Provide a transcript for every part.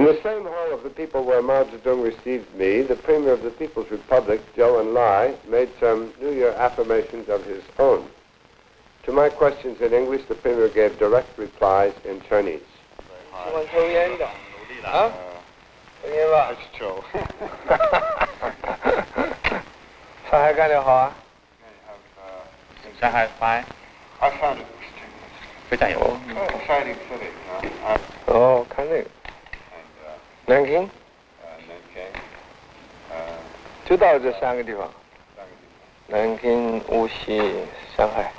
the same hall of the people where Mao Zedong received me, the Premier of the People's Republic, Chu Ân Lai, made some New Year affirmations of his own. To my questions in English, the Premier gave direct replies in Chinese. Shanghai fine. I found it exciting city. Nanking. 知道这三个地方。南京、无锡、上海。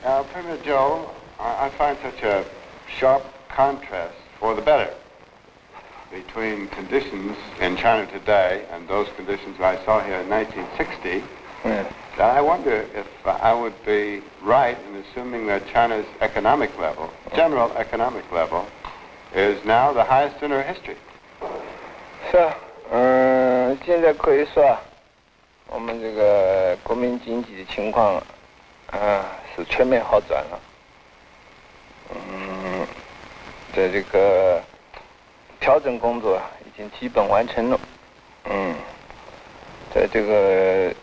Premier Joe, I find such a sharp contrast for the better between conditions in China today and those conditions I saw here in 1960. That I wonder if I would be right in assuming that China's economic level, general economic level, is now the highest in her history. 是啊，现在可以说啊，我们这个国民经济的情况，是全面好转了。在这个调整工作已经基本完成了。在这个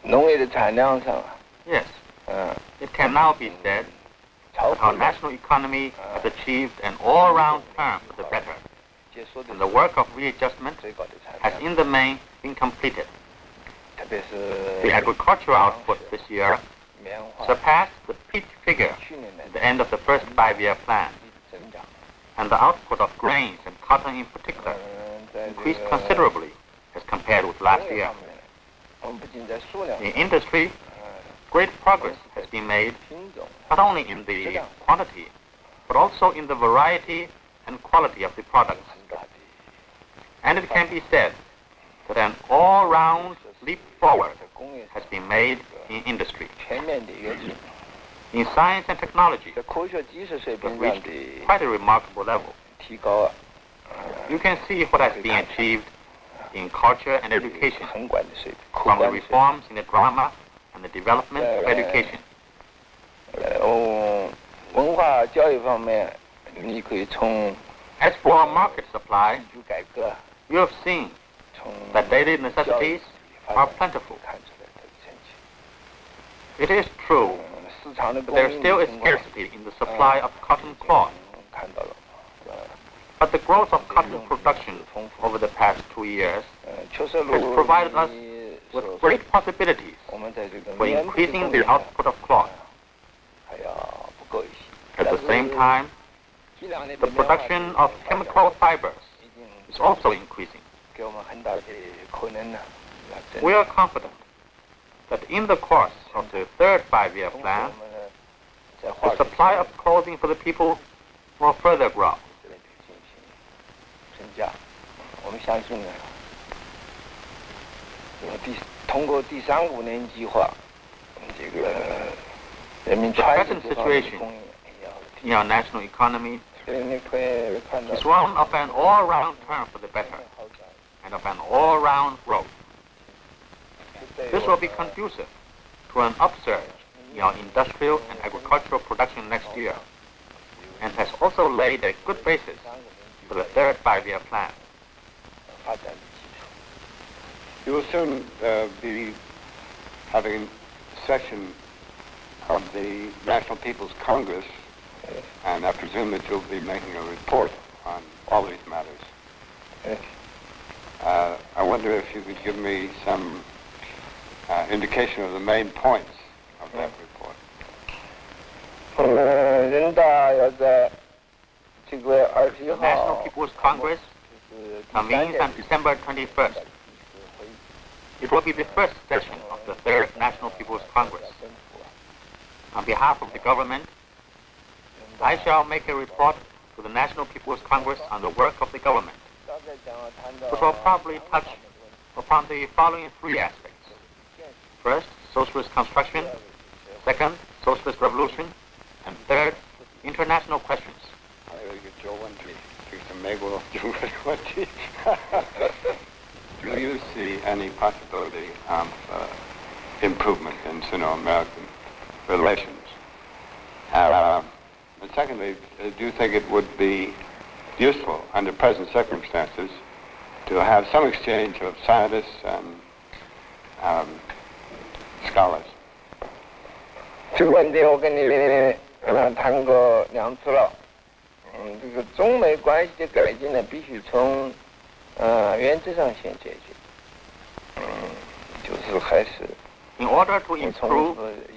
农业的产量上。Yes. It can now be said that our national economy has achieved an all-round turn for the better, and the work of readjustment has in the main been completed. The agricultural output this year surpassed the peak figure at the end of the first 5-year plan, and the output of grains and cotton in particular increased considerably as compared with last year. In industry, great progress has been made not only in the quantity, but also in the variety and quality of the products. And it can be said that an all-round leap forward has been made in industry. In science and technology, it has reached quite a remarkable level. You can see what has been achieved in culture and education, from the reforms in the drama and the development of education. As for market supply, you have seen that daily necessities are plentiful. It is true that there still is scarcity in the supply of cotton cloth, but the growth of cotton production over the past 2 years has provided us with great possibilities for increasing the output of cloth. At the same time, the production of chemical fibers is also increasing. We are confident that in the course of the third 5-year plan, the supply of clothing for the people will further grow. 我们相信呢，通过第3、5年计划，这个人民 The present situation in our national economy is one of an all-round turn for the better and of an all-round growth. This will be conducive to an upsurge in our industrial and agricultural production next year, and has also laid a good basis for the third 5-year plan. You will soon be having a session of the National People's Congress, and I presume that you'll be making a report on all these matters. I wonder if you could give me some indication of the main points of that report. 人大要在这个21 The National People's Congress convenes on December 21st. It will be the first session of the third National People's Congress. On behalf of the government, I shall make a report to the National People's Congress on the work of the government, which will probably touch upon the following 3 aspects. First, socialist construction. Second, socialist revolution. And third, international questions. Do you see any possibility of improvement in Sino-American relations? And secondly, do you think it would be useful under present circumstances to have some exchange of scientists and scholars. 这个问题我跟你谈过2次了。这个中美关系的改进呢，必须从原则上先解决。就是还是。In order to improve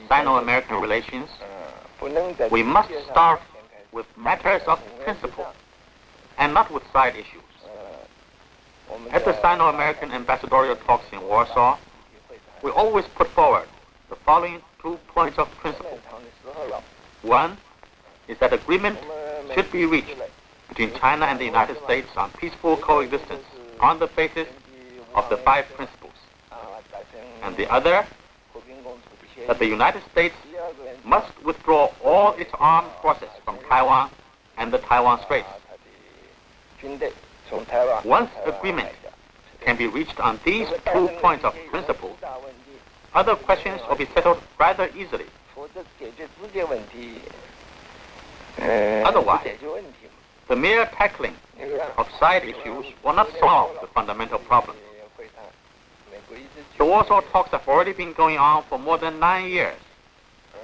Sino-American relations, we must start with matters of principle and not with side issues. At the Sino-American ambassadorial talks in Warsaw, we always put forward the following 2 points of principle. One is that agreement should be reached between China and the United States on peaceful coexistence on the basis of the 5 principles. And the other, that the United States must withdraw all its armed forces from Taiwan and the Taiwan Straits. Once agreement can be reached on these 2 points of principle, other questions will be settled rather easily. Otherwise, the mere tackling of side issues will not solve the fundamental problem. The Warsaw talks have already been going on for more than 9 years,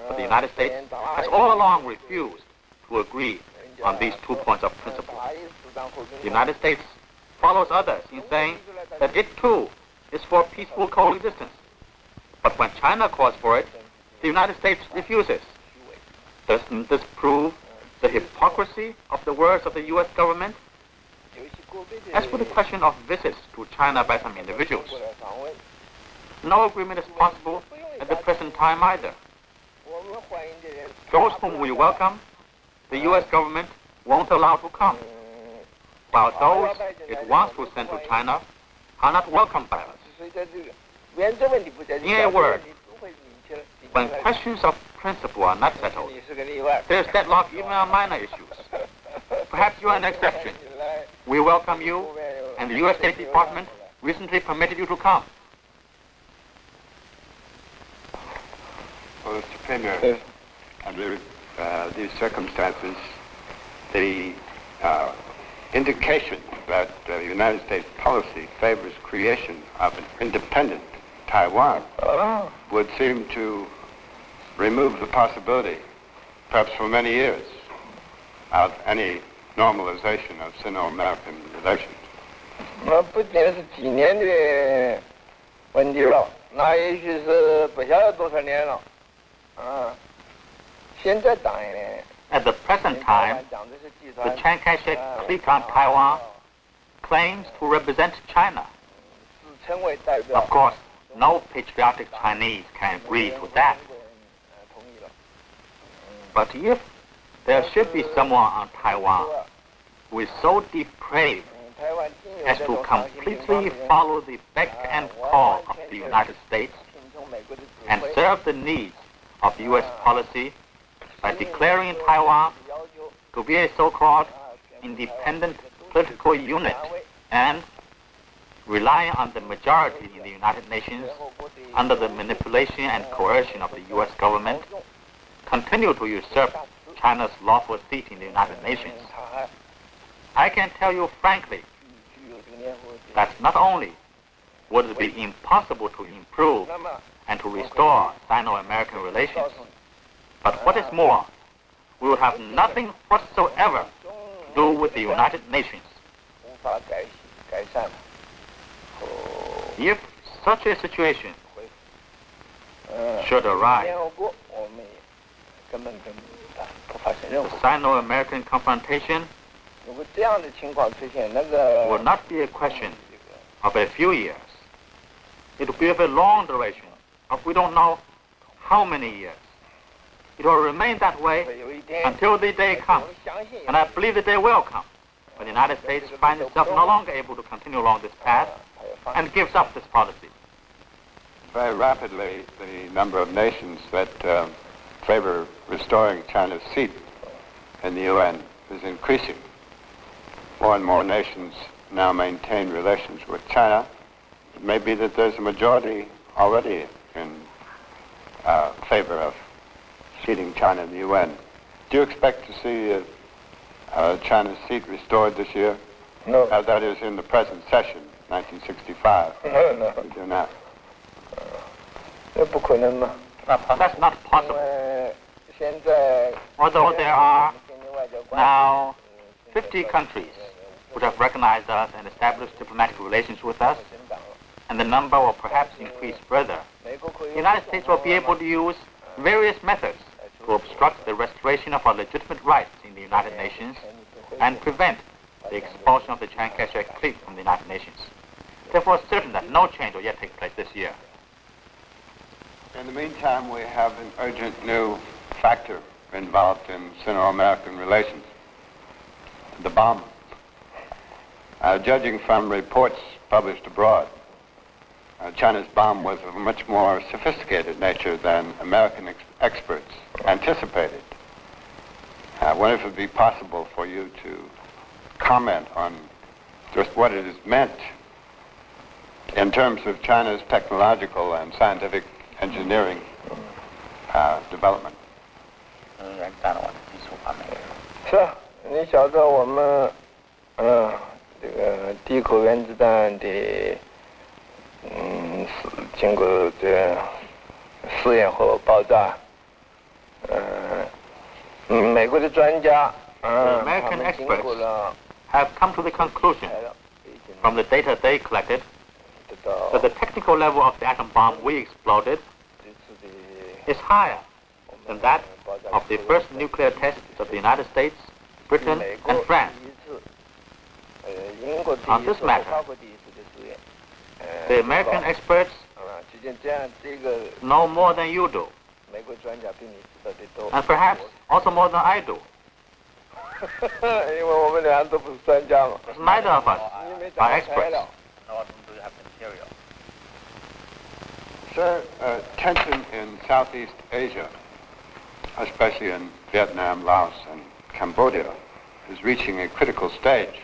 but the United States has all along refused to agree on these 2 points of principle. The United States follows others in saying that it too is for peaceful coexistence. But when China calls for it, the United States refuses. Doesn't this prove the hypocrisy of the words of the U.S. government? As for the question of visits to China by some individuals, no agreement is possible at the present time either. Those whom we welcome, the U.S. government won't allow to come, while those it wants to send to China are not welcomed by us. In a word, when questions of principle are not settled, there's deadlock even on minor issues. Perhaps you are an exception. We welcome you, and the U.S. State Department recently permitted you to come. Well, Mr. Premier, under these circumstances, the indication that the United States policy favors creation of an independent Taiwan would seem to remove the possibility, perhaps for many years, of any normalization of Sino-American relations. 那不仅是几年的问题了，那也许是不晓得多少年了。现在当然呢。At the present time, the Chiang Kai-shek clique on Taiwan claims to represent China. Of course, no patriotic Chinese can agree to that. But if there should be someone on Taiwan who is so depraved as to completely follow the beck and call of the United States and serve the needs of U.S. policy by declaring Taiwan to be a so-called independent political unit and relying on the majority in the United Nations under the manipulation and coercion of the U.S. government, continue to usurp China's lawful seat in the United Nations, I can tell you frankly that not only would it be impossible to improve and to restore Sino-American relations, but what is more, we would have nothing whatsoever to do with the United Nations. If such a situation should arise, the Sino-American confrontation will not be a question of a few years. It will be of a long duration, of we don't know how many years. It will remain that way until the day comes, and I believe the day will come, when the United States finds itself no longer able to continue along this path and gives up this policy. Very rapidly, the number of nations that favor restoring China's seat in the UN is increasing. More and more nations now maintain relations with China. It may be that there's a majority already in favor of seating China in the UN. Do you expect to see China's seat restored this year? No. That is in the present session, 1965. No. We do not. 那不可能嘛？ That's not 因 possible. 为现在 Although there are now 50 countries which have recognized us and established diplomatic relations with us, and the number will perhaps increase further, the United States will be able to use various methods to obstruct the restoration of our legitimate rights in the United Nations and prevent the expulsion of the Chiang Kai-shek clique from the United Nations. Therefore, it's certain that no change will yet take place this year. In the meantime, we have an urgent new factor involved in Sino-American relations, the bomb. Judging from reports published abroad, China's bomb was of a much more sophisticated nature than American experts anticipated. I wonder if it would be possible for you to comment on just what it has meant in terms of China's technological and scientific engineering development. 是啊，你晓得我们，这个地壳原子弹的，是经过这试验后爆炸，美国的专家，他 American 们经过 experts 了 have come to the conclusion from the data they collected 得到 that the technical level of the atom bomb we exploded 这次的 is higher than that of the first nuclear tests of the United States, Britain, 美国 and 第 France. 一次，英国第 On 一 this 次， matter 法国第一次的实验， The American experts 就像这样，这个 know more than you do, 美国专家比你知道的多。 and perhaps also more than I do. 因为我们俩都不是专家嘛。 Because neither of us 你没 are 找材 experts. 料。 Sir, tension in Southeast Asia, especially in Vietnam, Laos, and Cambodia, is reaching a critical stage.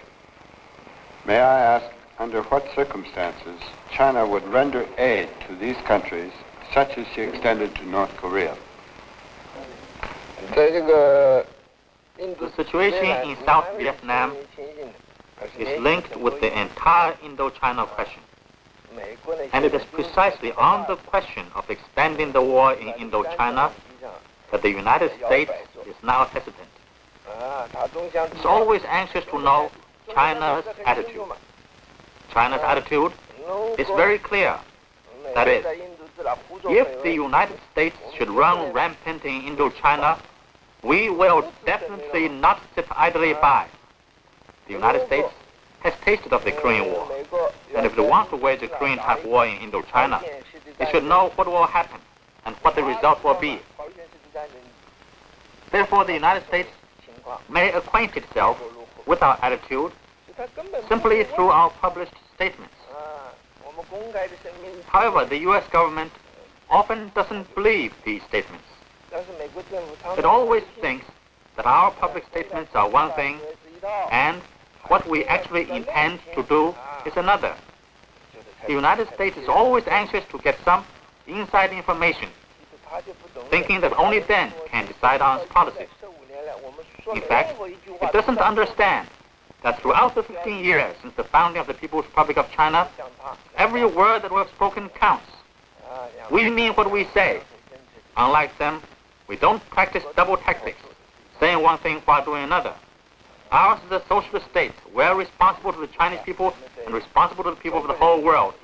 May I ask, under what circumstances China would render aid to these countries, such as she extended to North Korea? 在这个印度 The situation in South Vietnam is linked with the entire Indochina question. And it is precisely on the question of expanding the war in Indochina that the United States is now hesitant. It's always anxious to know China's attitude. China's attitude is very clear. That is, if the United States should run rampant in Indochina, we will definitely not sit idly by. The United States has tasted of the Korean War, and if they want to wage a Korean-type war in Indochina, they should know what will happen and what the result will be. Therefore, the United States may acquaint itself with our attitude simply through our published statements. However, the U.S. government often doesn't believe these statements. It always thinks that our public statements are one thing and what we actually intend to do is another. The United States is always anxious to get some inside information, thinking that only then can decide on its policies. In fact, it doesn't understand that throughout the 15 years since the founding of the People's Republic of China, every word that we have spoken counts. We mean what we say. Unlike them, we don't practice double tactics, saying one thing while doing another. Ours is a socialist state. We're responsible to the Chinese people and responsible to the people of the whole world.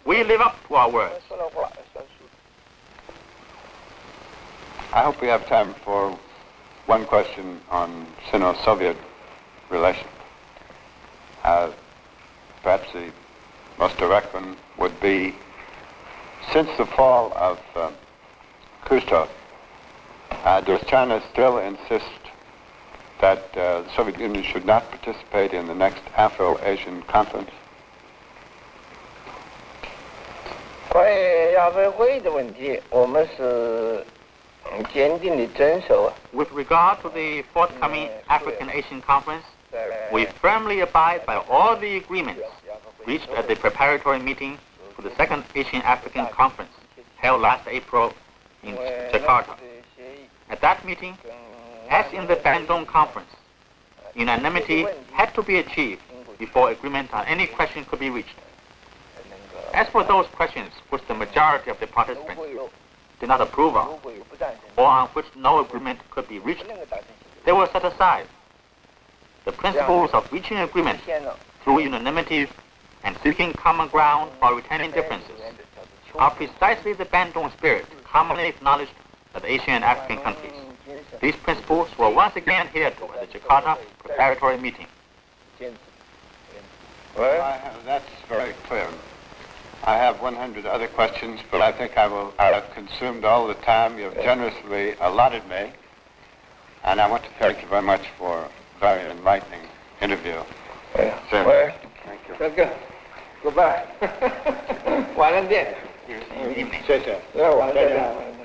We live up to our words. I hope we have time for one question on Sino-Soviet relations. Perhaps the most direct one would be, since the fall of Khrushchev, does China still insist that the Soviet Union should not participate in the next Afro-Asian conference? 关于亚非会的问题，我们是坚定的遵守。 With regard to the forthcoming African Asian Conference, we firmly abide by all the agreements reached at the preparatory meeting for the second Asian African Conference held last April in Jakarta. At that meeting, as in the Bandung Conference, unanimity had to be achieved before agreement on any question could be reached. As for those questions which the majority of the participants did not approve of, or on which no agreement could be reached, they were set aside. The principles of reaching agreement through unanimity and seeking common ground while retaining differences are precisely the Bandung spirit commonly acknowledged by the Asian and African countries. These principles were once again adhered to at the Jakarta preparatory meeting. Well, that's very clear. I have 100 other questions, but I think I have consumed all the time you've generously allotted me. And I want to thank you very much for a very enlightening interview. Well, thank you. Let's go. Goodbye. 晚安见。Evening. 谢谢。晚安见。